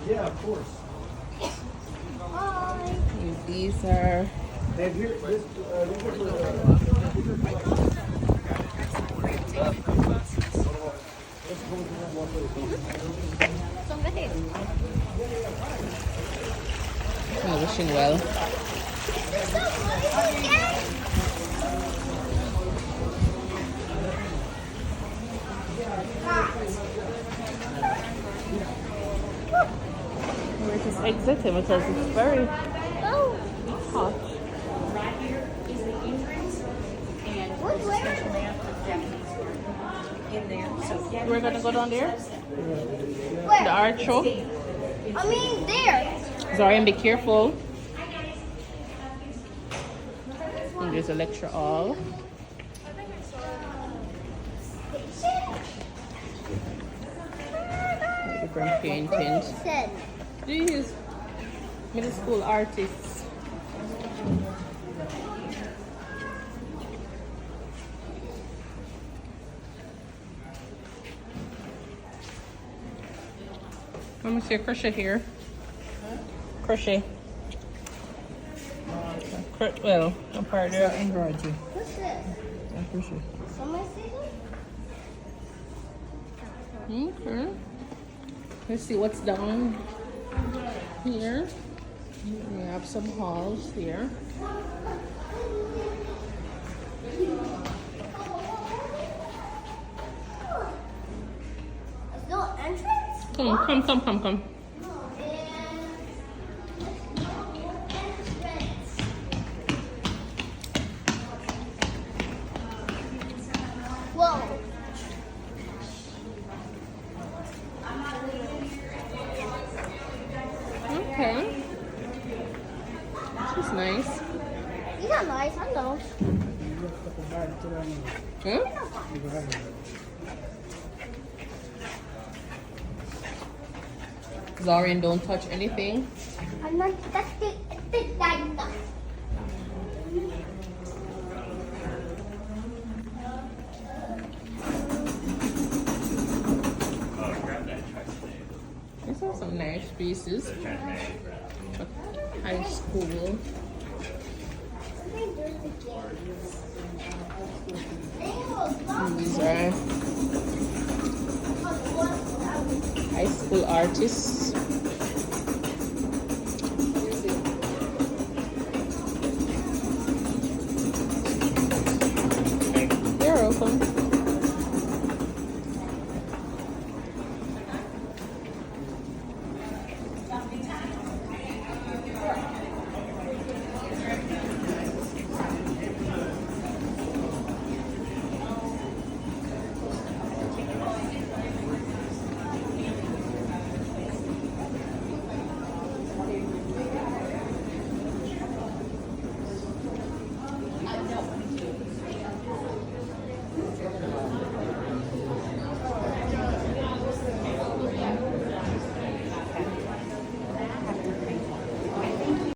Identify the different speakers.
Speaker 1: Yeah, of course.
Speaker 2: Hi.
Speaker 3: These are
Speaker 1: And here, these are
Speaker 2: So good.
Speaker 3: wishing well. We're just exiting because it's very
Speaker 2: Oh,
Speaker 3: hot.
Speaker 4: Right here is the entrance, and
Speaker 2: what's
Speaker 4: there's a
Speaker 2: where?
Speaker 4: special map of Japanese art in there. So if you have
Speaker 3: We're gonna go down there. The
Speaker 2: Where?
Speaker 3: art show.
Speaker 2: I mean, there.
Speaker 3: Zorian, be careful. And there's a lecture hall. Different paintings.
Speaker 2: Said.
Speaker 3: These middle school artists. Let me see a crochet here. Crochet. Well, I'm part of that.
Speaker 1: embroidery.
Speaker 2: What's this?
Speaker 1: Crochet.
Speaker 2: Summer season?
Speaker 3: Okay. Let's see what's down here. We have some halls here.
Speaker 2: Is there an entrance?
Speaker 3: Come.
Speaker 2: Whoa.
Speaker 3: Okay. This is nice.
Speaker 2: These are nice, I know.
Speaker 3: Huh? Zorian, don't touch anything.
Speaker 2: I'm not touching that.
Speaker 3: These are some nice pieces. High school. And these are high school artists.